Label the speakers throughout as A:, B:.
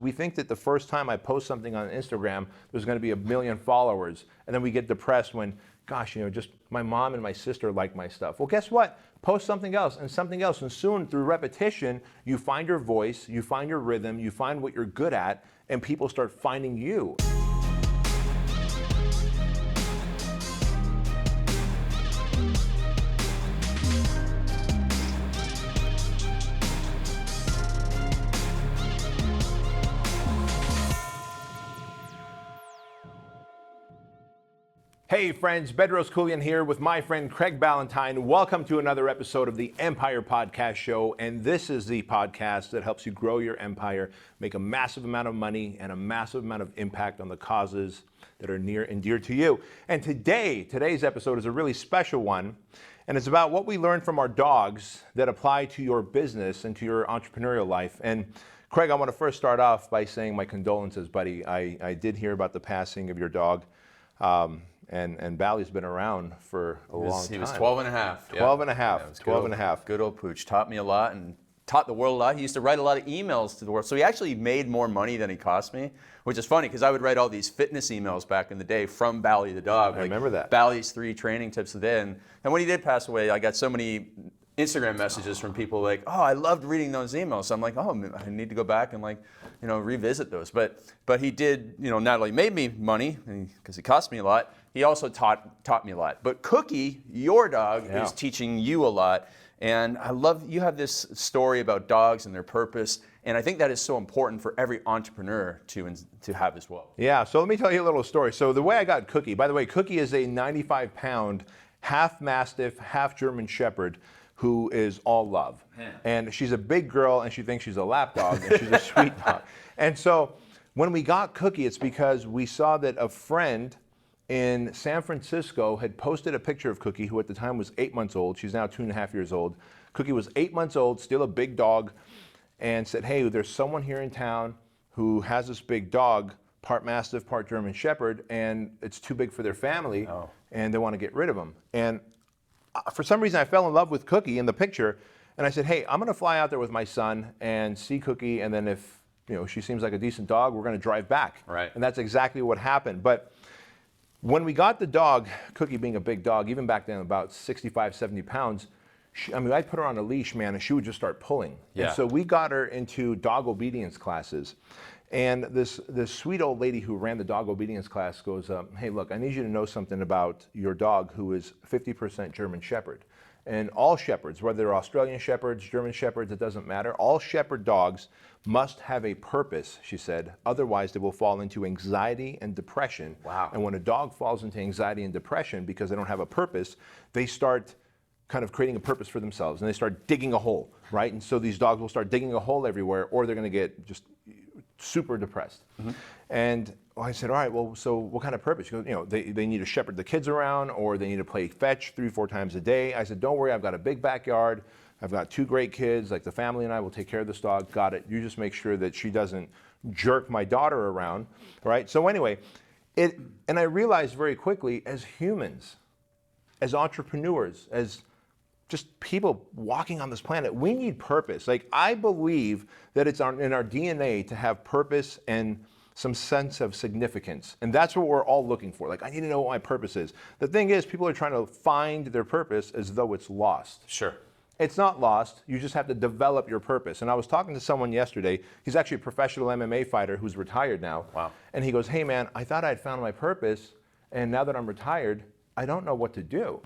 A: We think that the first time I post something on Instagram, there's going to be 1 million followers. And then we get depressed when, gosh, just my mom and my sister like my stuff. Well, guess what? Post something else and something else. And soon, through repetition, you find your voice, you find your rhythm, you find what you're good at, and people start finding you. Hey friends, Bedros Keuilian here with my friend Craig Ballantyne. Welcome to another episode of the Empire Podcast Show. And this is the podcast that helps you grow your empire, make a massive amount of money and a massive amount of impact on the causes that are near and dear to you. And today's episode is a really special one. And it's about what we learned from our dogs that apply to your business and to your entrepreneurial life. And Craig, I want to first start off by saying my condolences, buddy. I did hear about the passing of your dog. And Bally's been around for a long time.
B: He was 12 and a half.
A: 12 and a half. 12 and a half.
B: Good old Pooch. Taught me a lot and taught the world a lot. He used to write a lot of emails to the world. So he actually made more money than he cost me, which is funny because I would write all these fitness emails back in the day from Bally the dog.
A: I remember that.
B: Bally's 3 training tips a day. And when he did pass away, I got so many Instagram messages from people like, oh, I loved reading those emails. So I'm like, oh, I need to go back and revisit those. But he did, not only made me money because he cost me a lot, he also taught me a lot. But Cookie, your dog, is teaching you a lot. And I love, you have this story about dogs and their purpose. And I think that is so important for every entrepreneur to have as well.
A: Yeah, so let me tell you a little story. So the way I got Cookie, by the way, Cookie is a 95-pound, half Mastiff, half German Shepherd, who is all love. Yeah. And she's a big girl and she thinks she's a lap dog and she's a sweet dog. And so when we got Cookie, it's because we saw that a friend in San Francisco had posted a picture of Cookie, who at the time was 8 months old. She's now 2.5 years old. Cookie was 8 months old, still a big dog, and said, hey, there's someone here in town who has this big dog, part Mastiff, part German Shepherd, and it's too big for their family, and they want to get rid of him. And for some reason, I fell in love with Cookie in the picture, and I said, hey, I'm going to fly out there with my son and see Cookie, and then if she seems like a decent dog, we're going to drive back.
B: Right.
A: And that's exactly what happened. But when we got the dog, Cookie being a big dog, even back then about 65, 70 pounds, I'd put her on a leash, man, and she would just start pulling.
B: Yeah.
A: And so we got her into dog obedience classes. And this sweet old lady who ran the dog obedience class goes, hey, look, I need you to know something about your dog who is 50% German Shepherd. And all shepherds, whether they're Australian shepherds, German shepherds, it doesn't matter. All shepherd dogs must have a purpose, she said. Otherwise, they will fall into anxiety and depression.
B: Wow.
A: And when a dog falls into anxiety and depression because they don't have a purpose, they start kind of creating a purpose for themselves. And they start digging a hole, right? And so these dogs will start digging a hole everywhere, or they're going to get just super depressed. Mm-hmm. And I said, all right, well, so what kind of purpose? She goes, they need to shepherd the kids around, or they need to play fetch 3-4 times a day. I said, don't worry, I've got a big backyard. I've got 2 great kids. Like, the family and I will take care of this dog. Got it. You just make sure that she doesn't jerk my daughter around, right? So anyway, and I realized very quickly, as humans, as entrepreneurs, as just people walking on this planet, we need purpose. Like, I believe that it's in our DNA to have purpose and some sense of significance. And that's what we're all looking for. Like, I need to know what my purpose is. The thing is, people are trying to find their purpose as though it's lost.
B: Sure.
A: It's not lost. You just have to develop your purpose. And I was talking to someone yesterday. He's actually a professional MMA fighter who's retired now.
B: Wow.
A: And he goes, hey man, I thought I'd found my purpose, and now that I'm retired, I don't know what to do.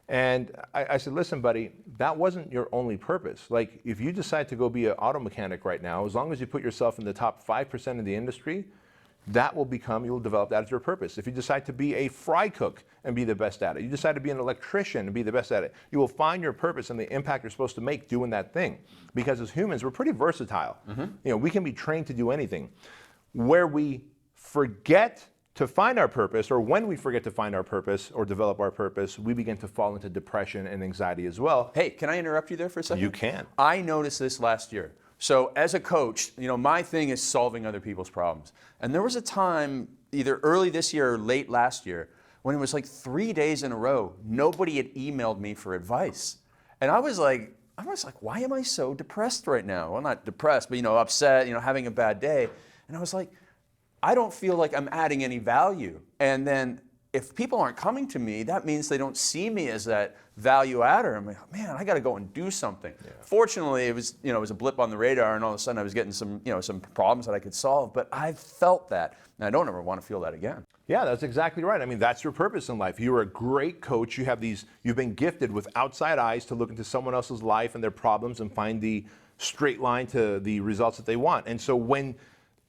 A: And I said, listen, buddy, that wasn't your only purpose. Like, if you decide to go be an auto mechanic right now, as long as you put yourself in the top 5% of the industry, you'll develop that as your purpose. If you decide to be a fry cook and be the best at it, you decide to be an electrician and be the best at it, you will find your purpose and the impact you're supposed to make doing that thing. Because as humans, we're pretty versatile. Mm-hmm. We can be trained to do anything. Where we forget to find our purpose, or when we forget to find our purpose or develop our purpose, we begin to fall into depression and anxiety as well.
B: Hey, can I interrupt you there for a second?
A: You can.
B: I noticed this last year. So as a coach, my thing is solving other people's problems. And there was a time, either early this year or late last year, when it was like 3 days in a row, nobody had emailed me for advice. And I was like, I was like, why am I so depressed right now? Well, not depressed, but upset, having a bad day. And I was like, I don't feel like I'm adding any value. And then if people aren't coming to me, that means they don't see me as that value adder. I'm like, man, I got to go and do something. Yeah. Fortunately, it was a blip on the radar, and all of a sudden I was getting some problems that I could solve. But I felt that, and I don't ever want to feel that again.
A: Yeah, that's exactly right. I mean, that's your purpose in life. You're a great coach. You've been gifted with outside eyes to look into someone else's life and their problems and find the straight line to the results that they want. And so when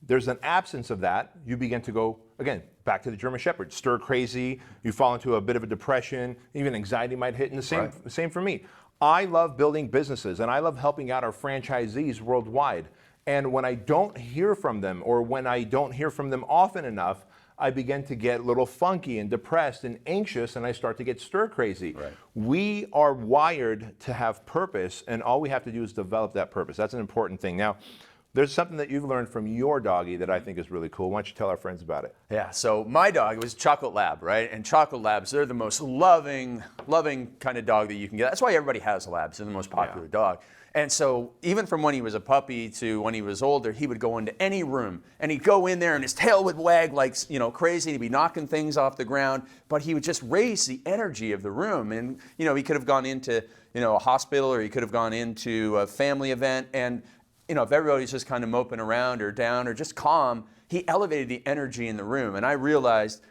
A: there's an absence of that, you begin to go, again, back to the German Shepherd, stir crazy, you fall into a bit of a depression, even anxiety might hit, and the same for me. I love building businesses, and I love helping out our franchisees worldwide. And when I don't hear from them, or when I don't hear from them often enough, I begin to get a little funky and depressed and anxious, and I start to get stir crazy.
B: Right.
A: We are wired to have purpose, and all we have to do is develop that purpose. That's an important thing. Now, there's something that you've learned from your doggy that I think is really cool. Why don't you tell our friends about it?
B: Yeah, so my dog was a chocolate lab, right? And chocolate labs, they're the most loving kind of dog that you can get. That's why everybody has labs. They're the most popular dog. And so even from when he was a puppy to when he was older, he would go into any room and he'd go in there and his tail would wag like, crazy. He'd be knocking things off the ground, but he would just raise the energy of the room. And, he could have gone into, a hospital, or he could have gone into a family event. And, if everybody's just kind of moping around or down or just calm, he elevated the energy in the room. And I realized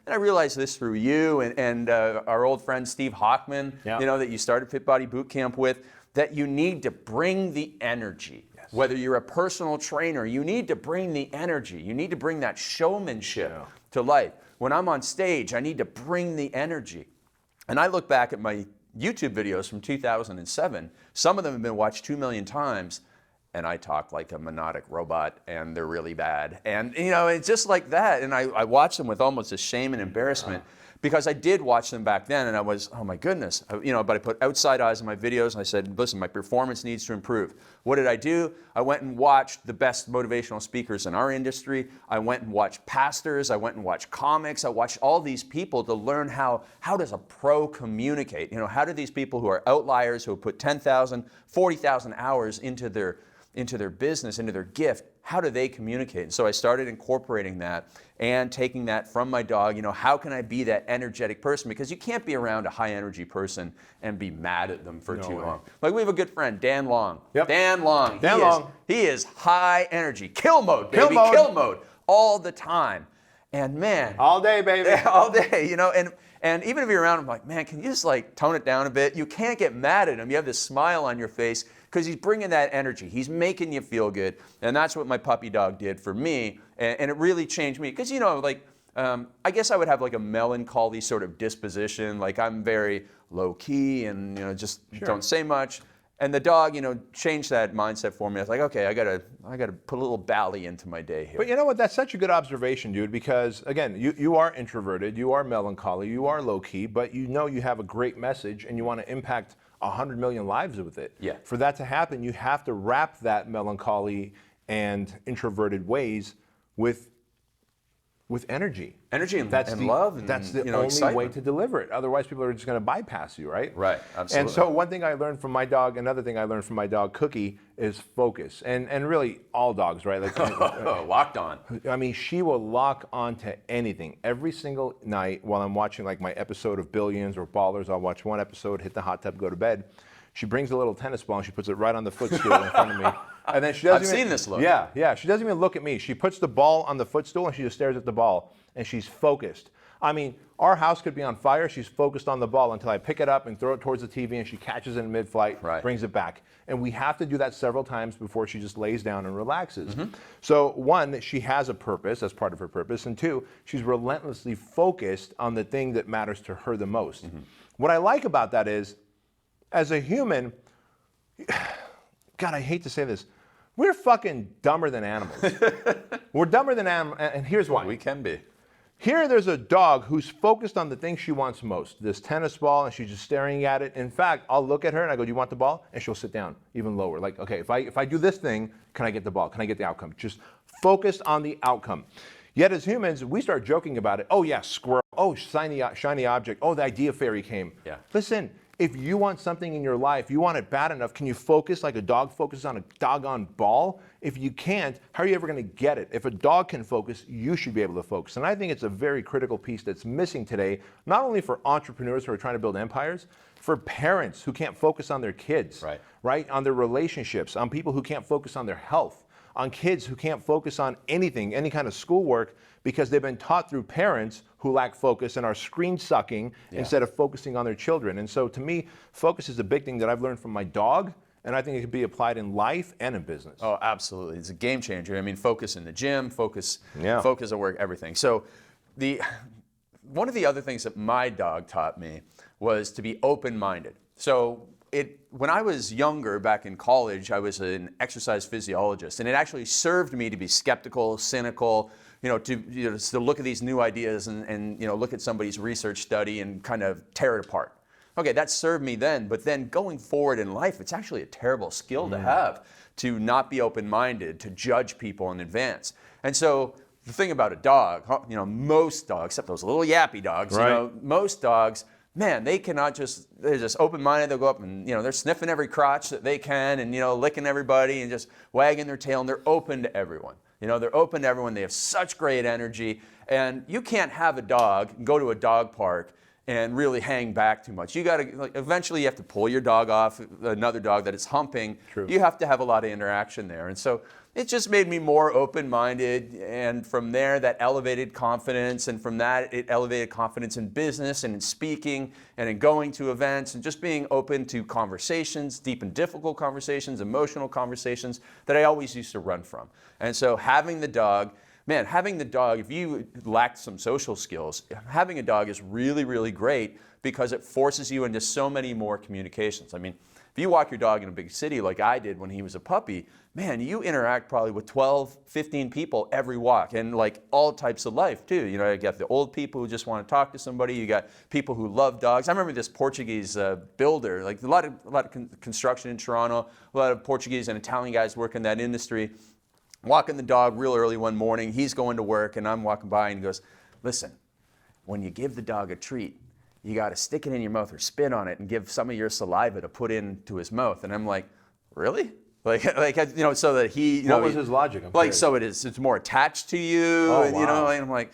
B: this through you and our old friend Steve Hockman, that you started Fit Body Boot Camp with, that you need to bring the energy. Yes. Whether you're a personal trainer, you need to bring the energy. You need to bring that showmanship to life. When I'm on stage, I need to bring the energy. And I look back at my YouTube videos from 2007. Some of them have been watched 2 million times. And I talk like a monodic robot, and they're really bad. And, it's just like that. And I watch them with almost a shame and embarrassment, because I did watch them back then, and I was, oh my goodness. But I put outside eyes on my videos, and I said, listen, my performance needs to improve. What did I do? I went and watched the best motivational speakers in our industry. I went and watched pastors. I went and watched comics. I watched all these people to learn how does a pro communicate? How do these people who are outliers, who have put 10,000, 40,000 hours into their business, into their gift, how do they communicate? And so I started incorporating that and taking that from my dog. How can I be that energetic person? Because you can't be around a high energy person and be mad at them for too long. Like, we have a good friend, Dan Long.
A: Yep.
B: Dan Long. He is high energy. Kill mode, baby.
A: Kill mode.
B: All the time. And man.
A: All day, baby.
B: All day, And even if you're around him, like, man, can you just tone it down a bit? You can't get mad at him. You have this smile on your face because he's bringing that energy. He's making you feel good. And that's what my puppy dog did for me. And it really changed me. Because, I guess I would have like a melancholy sort of disposition. Like, I'm very low key and, just don't say much. And the dog, changed that mindset for me. I was like, okay, I gotta put a little bally into my day here.
A: But you know what? That's such a good observation, dude, because again, you are introverted, you are melancholy, you are low key, but you have a great message and you want to impact 100 million lives with it.
B: Yeah.
A: For that to happen, you have to wrap that melancholy and introverted ways with energy.
B: Energy and love. And,
A: that's the only
B: excitement.
A: way to deliver it. Otherwise, people are just going to bypass you, right?
B: Right, absolutely.
A: And so one thing I learned from my dog, another thing I learned from my dog, Cookie, is focus. And really, all dogs, right? Like,
B: locked on.
A: I mean, she will lock on to anything. Every single night while I'm watching like my episode of Billions or Ballers, I'll watch one episode, hit the hot tub, go to bed. She brings a little tennis ball and she puts it right on the footstool in front of me. And then she doesn't
B: I've seen this look.
A: Yeah. She doesn't even look at me. She puts the ball on the footstool and she just stares at the ball and she's focused. I mean, our house could be on fire. She's focused on the ball until I pick it up and throw it towards the TV and she catches it in mid-flight, brings it back. And we have to do that several times before she just lays down and relaxes. Mm-hmm. So one, she has a purpose, that's part of her purpose. And two, she's relentlessly focused on the thing that matters to her the most. Mm-hmm. What I like about that is, as a human, God, I hate to say this, we're fucking dumber than animals. We're dumber than animals, and here's why.
B: We can be.
A: Here there's a dog who's focused on the thing she wants most, this tennis ball, and she's just staring at it. In fact, I'll look at her and I go, do you want the ball? And she'll sit down even lower. Like, okay, if I do this thing, can I get the ball? Can I get the outcome? Just focused on the outcome. Yet as humans, we start joking about it. Oh yeah, squirrel. Oh, shiny object. Oh, the idea fairy came.
B: Yeah.
A: Listen, If you want something in your life, you want it bad enough, can you focus like a dog focuses on a doggone ball? If you can't, how are you ever going to get it? If a dog can focus, you should be able to focus. And I think it's a very critical piece that's missing today, not only for entrepreneurs who are trying to build empires, for parents who can't focus on their kids, right? On their relationships, on people who can't focus on their health, on kids who can't focus on anything, any kind of schoolwork, because they've been taught through parents who lack focus and are screen sucking instead of focusing on their children. And so to me, focus is a big thing that I've learned from my dog, and I think it can be applied in life and in business.
B: Oh, absolutely. It's a game changer. I mean, focus in the gym, focus at work, everything. So one of the other things that my dog taught me was to be open-minded. So when I was younger, back in college, I was an exercise physiologist, and it actually served me to be skeptical, cynical, to look at these new ideas and look at somebody's research study and kind of tear it apart. Okay, that served me then, but then going forward in life, it's actually a terrible skill to have, to not be open-minded, to judge people in advance. And so the thing about a dog, most dogs, except those little yappy dogs, most dogs, man, they're just open-minded. They'll go up and, they're sniffing every crotch that they can and, licking everybody and just wagging their tail, and they're open to everyone. They're open to everyone. They have such great energy, and you can't have a dog, go to a dog park and really hang back too much. You got to, eventually you have to pull your dog off, another dog that is humping.
A: True.
B: You have to have a lot of interaction there. And so it just made me more open-minded, and from there that elevated confidence, and from that it elevated confidence in business and in speaking and in going to events and just being open to conversations, deep and difficult conversations, emotional conversations that I always used to run from. And so having the dog, if you lacked some social skills, having a dog is really, really great because it forces you into so many more communications. I mean, if you walk your dog in a big city like I did when he was a puppy, man, you interact probably with 12, 15 people every walk, and like all types of life too. You got the old people who just want to talk to somebody. You got people who love dogs. I remember this Portuguese builder, like a lot of construction in Toronto, a lot of Portuguese and Italian guys work in that industry. Walking the dog real early one morning, he's going to work, and I'm walking by, and he goes, "Listen, when you give the dog a treat, you got to stick it in your mouth or spit on it and give some of your saliva to put into his mouth." And I'm like, "Really?" So that he,
A: what was his logic?
B: So it's more attached to you,
A: oh,
B: and
A: wow.
B: and I'm like,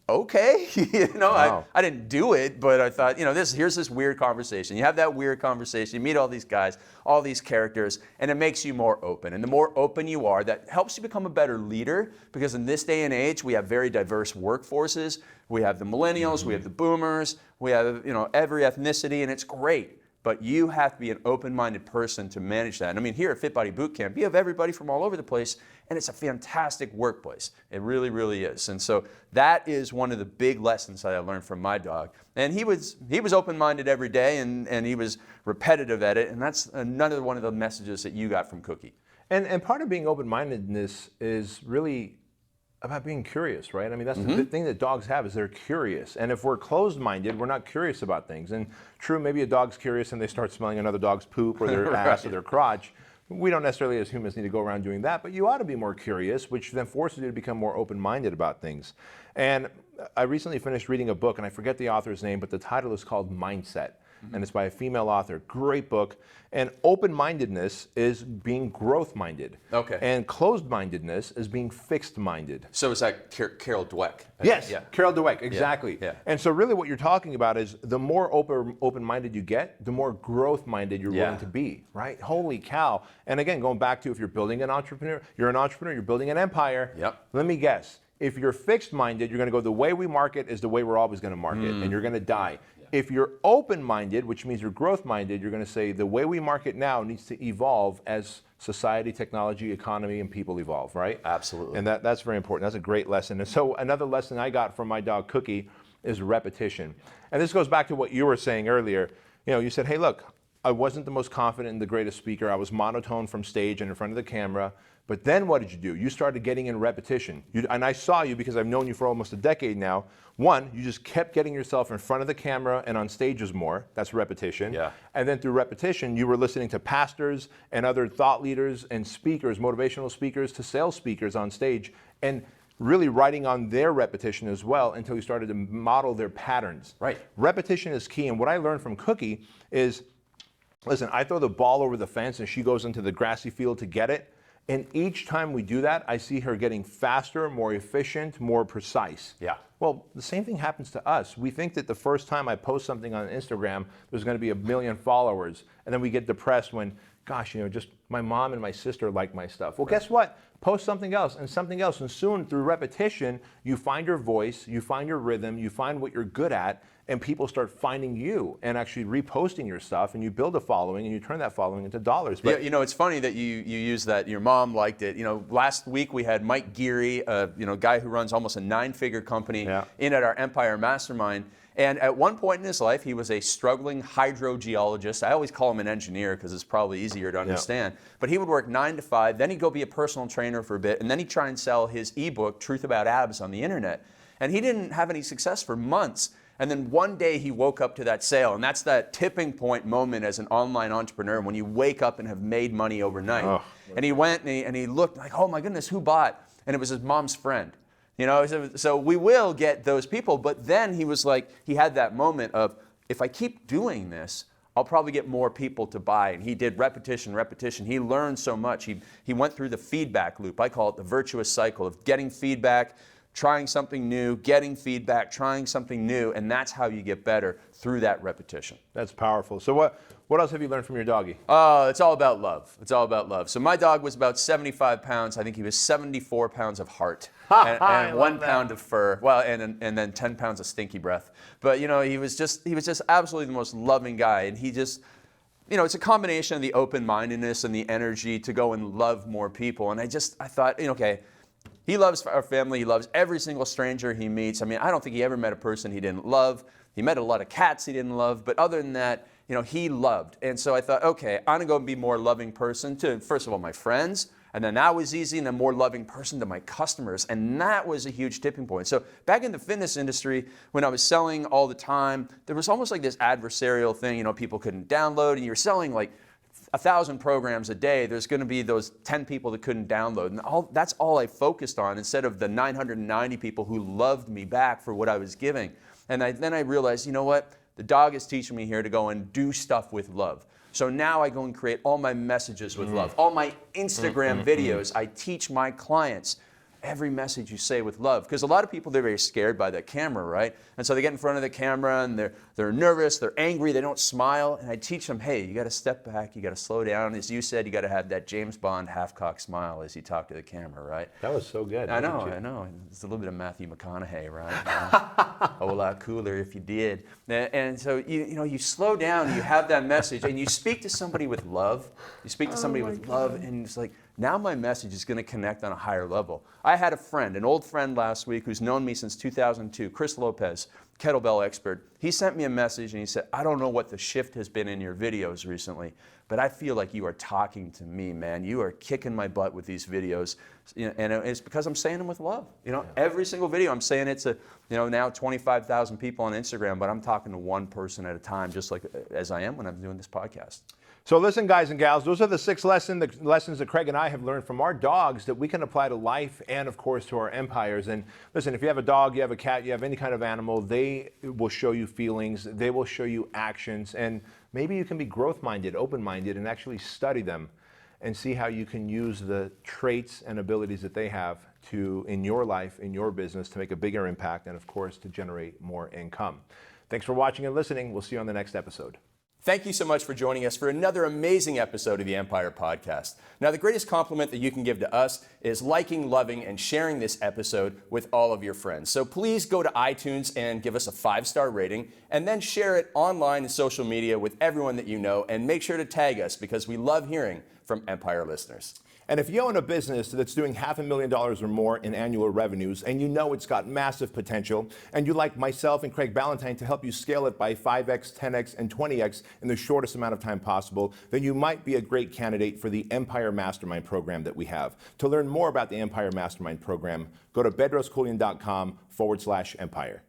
B: okay,
A: Wow.
B: I didn't do it, but I thought, here's this weird conversation. You have that weird conversation, you meet all these guys, all these characters, and it makes you more open. And the more open you are, that helps you become a better leader, because in this day and age, we have very diverse workforces. We have the millennials, we have the boomers, we have, every ethnicity, and it's great. But you have to be an open-minded person to manage that. And I mean, here at Fit Body Bootcamp, you have everybody from all over the place, and it's a fantastic workplace. It really, really is. And so that is one of the big lessons that I learned from my dog. And he was open-minded every day, and he was repetitive at it. And that's another one of the messages that you got from Cookie.
A: And part of being open-mindedness is really about being curious, right? I mean, that's the thing that dogs have, is they're curious. And if we're closed-minded, we're not curious about things. And true, maybe a dog's curious and they start smelling another dog's poop or their ass or their crotch. We don't necessarily as humans need to go around doing that, but you ought to be more curious, which then forces you to become more open-minded about things. And I recently finished reading a book, and I forget the author's name, but the title is called Mindset. And it's by a female author. Great book. And open-mindedness is being growth-minded.
B: Okay.
A: And closed-mindedness is being fixed-minded.
B: So is that Carol Dweck?
A: Yes,
B: Yeah.
A: Carol Dweck, exactly.
B: Yeah.
A: And so really what you're talking about is the more open-minded you get, the more growth-minded you're willing to be, right? Holy cow. And again, going back to if you're building an entrepreneur, you're building an empire.
B: Yep.
A: Let me guess. If you're fixed-minded, you're going to go the way we market is the way we're always going to market, and you're going to die. If you're open-minded, which means you're growth-minded, you're going to say the way we market now needs to evolve as society, technology, economy, and people evolve, right?
B: Absolutely.
A: And that's very important. That's a great lesson. And so another lesson I got from my dog Cookie is repetition. And this goes back to what you were saying earlier. You said, hey, look, I wasn't the most confident and the greatest speaker. I was monotone from stage and in front of the camera. But then what did you do? You started getting in repetition. And I saw you because I've known you for almost a decade now. One, you just kept getting yourself in front of the camera and on stages more. That's repetition.
B: Yeah.
A: And then through repetition, you were listening to pastors and other thought leaders and speakers, motivational speakers to sales speakers on stage. And really writing on their repetition as well until you started to model their patterns.
B: Right.
A: Repetition is key. And what I learned from Cookie is, listen, I throw the ball over the fence and she goes into the grassy field to get it. And each time we do that, I see her getting faster, more efficient, more precise.
B: Yeah.
A: Well, the same thing happens to us. We think that the first time I post something on Instagram, there's going to be 1 million followers. And then we get depressed when, gosh, just my mom and my sister like my stuff. Well, guess what? Post something else and something else. And soon, through repetition, you find your voice, you find your rhythm, you find what you're good at, and people start finding you and actually reposting your stuff, and you build a following, and you turn that following into dollars.
B: But it's funny that you use that. Your mom liked it. Last week we had Mike Geary, a guy who runs almost a 9-figure company, in at our Empire Mastermind. And at one point in his life, he was a struggling hydrogeologist. I always call him an engineer because it's probably easier to understand. But he would work 9 to 5, then he'd go be a personal trainer for a bit, and then he'd try and sell his ebook, Truth About Abs, on the internet. And he didn't have any success for months. And then one day he woke up to that sale, and that's that tipping point moment as an online entrepreneur when you wake up and have made money overnight. Oh. And he went and he looked like, oh my goodness, who bought? And it was his mom's friend. So we will get those people, but then he was like, he had that moment of, if I keep doing this, I'll probably get more people to buy. And he did repetition. He learned so much. He went through the feedback loop. I call it the virtuous cycle of getting feedback, trying something new, getting feedback, trying something new, and that's how you get better, through that repetition.
A: That's powerful. So what else have you learned from your doggy?
B: It's all about love. It's all about love. So my dog was about 75 pounds. I think he was 74 pounds of heart and 1 pound of fur. Well, and then 10 pounds of stinky breath. But he was just absolutely the most loving guy, and he just, it's a combination of the open-mindedness and the energy to go and love more people. And I thought, okay, he loves our family. He loves every single stranger he meets. I mean, I don't think he ever met a person he didn't love. He met a lot of cats he didn't love, but other than that, he loved. And so I thought, okay, I'm gonna go and be a more loving person to, first of all, my friends, and then that was easy, and a more loving person to my customers, and that was a huge tipping point. So back in the fitness industry, when I was selling all the time, there was almost like this adversarial thing, people couldn't download, and you're selling like 1,000 programs a day, there's going to be those 10 people that couldn't download. And that's all I focused on, instead of the 990 people who loved me back for what I was giving. And then I realized, you know what? The dog is teaching me here to go and do stuff with love. So now I go and create all my messages with love. All my Instagram videos, I teach my clients every message you say with love. Because a lot of people, they're very scared by that camera, right? And so they get in front of the camera and they're nervous, they're angry, they don't smile. And I teach them, hey, you got to step back, you got to slow down. As you said, you got to have that James Bond half-cocked smile as you talk to the camera, right?
A: That was so good.
B: I know. It's a little bit of Matthew McConaughey, right? A whole lot cooler if you did. And so, you slow down, you have that message, and you speak to somebody with love. You speak to somebody with love, and it's like, now my message is going to connect on a higher level. I had a friend, an old friend last week who's known me since 2002, Chris Lopez, kettlebell expert. He sent me a message and he said, I don't know what the shift has been in your videos recently, but I feel like you are talking to me, man. You are kicking my butt with these videos. And it's because I'm saying them with love. Every single video I'm saying it to, now 25,000 people on Instagram, but I'm talking to one person at a time, just like as I am when I'm doing this podcast.
A: So listen, guys and gals, those are the 6 lessons that Craig and I have learned from our dogs that we can apply to life and, of course, to our empires. And listen, if you have a dog, you have a cat, you have any kind of animal, they will show you feelings, they will show you actions, and maybe you can be growth-minded, open-minded, and actually study them and see how you can use the traits and abilities that they have to, in your life, in your business, to make a bigger impact and, of course, to generate more income. Thanks for watching and listening. We'll see you on the next episode.
B: Thank you so much for joining us for another amazing episode of the Empire Podcast. Now, the greatest compliment that you can give to us is liking, loving, and sharing this episode with all of your friends. So please go to iTunes and give us a 5-star rating, and then share it online and social media with everyone that you know, and make sure to tag us because we love hearing from Empire listeners.
A: And if you own a business that's doing $500,000 or more in annual revenues, and you know it's got massive potential, and you'd like myself and Craig Ballantyne to help you scale it by 5x, 10x, and 20x in the shortest amount of time possible, then you might be a great candidate for the Empire Mastermind program that we have. To learn more about the Empire Mastermind program, go to bedroskeuilian.com/empire.